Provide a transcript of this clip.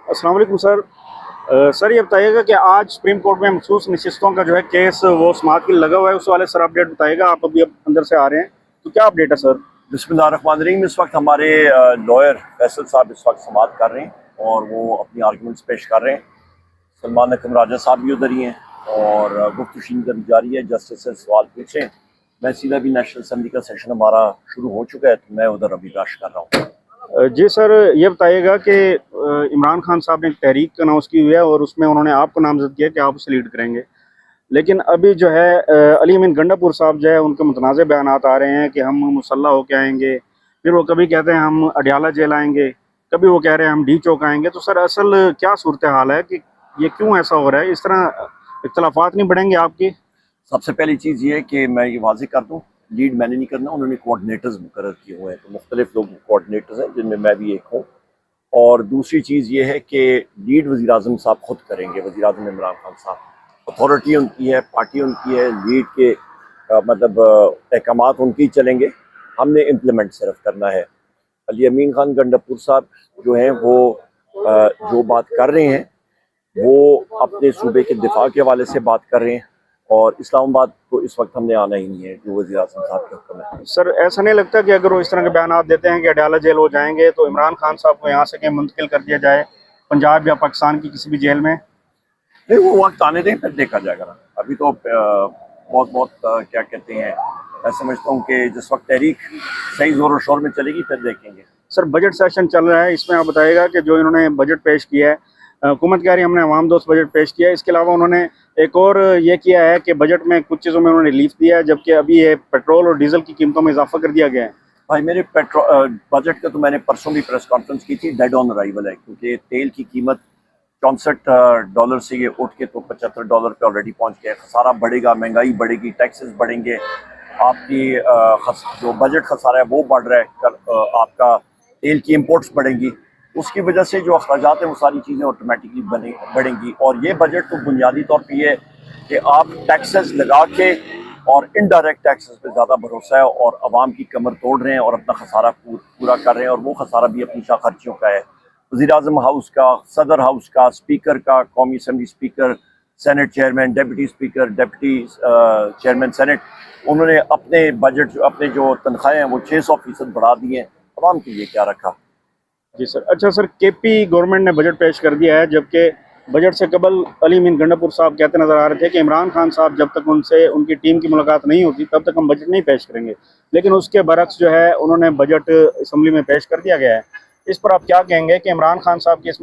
अस्सलाम वालेकुम sir. Sir ये बताइएगा कि आज सुप्रीम कोर्ट में मखसूस नशिस्तों का जो है केस वो समाअत के लिए लगा हुआ है, उस वाले सर अपडेट बताइएगा। आप अभी अब अंदर से आ रहे हैं तो क्या अपडेट है सर? बिस्मिल्लाहिर्रहमानिर्रहीम। इस वक्त हमारे लॉयर फैसल साहब इस वक्त समाअत कर रहे हैं और वो अपनी आर्गूमेंट्स पेश कर रहे हैं। सलमान अकरम राजा साहब भी उधर ही हैं और गुफ्तगू जारी है। जस्टिस से सवाल पूछें। मैं सीधा भी नेशनल असम्बली का सेशन हमारा शुरू हो चुका है तो मैं उधर अभी रश कर रहा हूँ। जी सर, ये बताइएगा कि इमरान खान साहब ने एक तहरीक अनाउंस की हुई है और उसमें उन्होंने आपको नामजद किया कि आप उसे लीड करेंगे, लेकिन अभी जो है अली अमीन गंडापुर साहब जो है उनके मुतनाज़ बयानात आ रहे हैं कि हम मुसल्ला होके आएंगे। फिर वो कभी कहते हैं हम अडियाला जेल आएंगे, कभी वो कह रहे हैं हम डी चौक आएंगे। तो सर असल क्या सूरत हाल है कि ये क्यों ऐसा हो रहा है? इस तरह इख्तलाफात नहीं बढ़ेंगे आपकी? सबसे पहली चीज़ ये है कि मैं ये वाज़ेह कर दूँ, लीड मैंने नहीं करना, उन्होंने कोऑर्डिनेटर्स मुकर्रर किए हुए हैं। तो मुख्तलिफ लोग कोऑर्डिनेटर्स हैं जिनमें मैं भी एक हूँ। और दूसरी चीज़ ये है कि लीड वज़ीर आज़म साहब खुद करेंगे। वज़ीर आज़म इमरान खान साहब, अथॉरिटी उनकी है, पार्टी उनकी है, लीड के मतलब अहकामात उनकी चलेंगे, हमने इम्प्लीमेंट सिर्फ करना है। अली अमीन खान गंडापुर साहब जो हैं वो जो बात कर रहे हैं वो अपने सूबे के दिफा के हवाले से बात कर रहे हैं और इस्लामाबाद को इस वक्त हमने आना ही नहीं है जो वज़ीर आज़म साहब के हुक्म है। सर ऐसा नहीं लगता कि अगर वो इस तरह के बयान देते हैं कि अडियाला जेल हो जाएंगे तो इमरान खान साहब को यहाँ से कहीं मुंतकिल कर दिया जाए पंजाब या पाकिस्तान की किसी भी जेल में? नहीं, वो वक्त आने दें फिर देखा जाएगा ना। अभी तो बहुत क्या कहते हैं, मैं समझता हूँ कि जिस वक्त तहरीक सही जोर और शोर में चलेगी फिर देखेंगे। सर बजट सेशन चल रहा है, इसमें आप बताइएगा कि जो इन्होंने बजट पेश किया है, हुकूमत कह रही है हमने अवाम दोस्त बजट पेश किया है। इसके अलावा उन्होंने एक और ये किया है कि बजट में कुछ चीज़ों में उन्होंने रिलीफ दिया है, जबकि अभी ये पेट्रोल और डीजल की कीमतों में इजाफा कर दिया गया है। भाई मेरे बजट का तो मैंने परसों भी प्रेस कॉन्फ्रेंस की थी, डेड ऑन अराइवल है, क्योंकि तेल की कीमत $64 से ये उठ के तो $75 पे ऑलरेडी पहुंच गया। खसारा बढ़ेगा, महंगाई बढ़ेगी, टैक्सेस बढ़ेंगे, आपकी जो बजट खसारा है वो बढ़ रहा है, आपका तेल की इंपोर्ट्स बढ़ेंगी, उसकी वजह से जो अखराजात हैं वो सारी चीज़ें ऑटोमेटिकली बढ़ेंगी। और ये बजट तो बुनियादी तौर पर ये है कि आप टैक्सेस लगा के और इनडायरेक्ट टैक्सेस पे ज़्यादा भरोसा है और आवाम की कमर तोड़ रहे हैं और अपना खसारा पूरा कर रहे हैं, और वो खसारा भी अपनी शाह खर्चियों का है। वज़ीर आज़म हाउस का, सदर हाउस का, स्पीकर का, कौमी assembly speaker, senate chairman, deputy speaker, deputy chairman senate, उन्होंने अपने बजट अपने जो तनख्वाहें हैं वो 600% बढ़ा दी हैं। आवाम के लिए क्या रखा? जी सर। अच्छा सर, केपी गवर्नमेंट ने बजट पेश कर दिया है, जबकि बजट से कबल अली अमीन गंडापुर साहब कहते नजर आ रहे थे कि इमरान खान साहब जब तक उनसे उनकी टीम की मुलाकात नहीं होती तब तक हम बजट नहीं पेश करेंगे, लेकिन उसके बरक्स जो है उन्होंने बजट असम्बली में पेश कर दिया गया है। इस पर आप क्या कहेंगे कि इमरान खान साहब की इसमें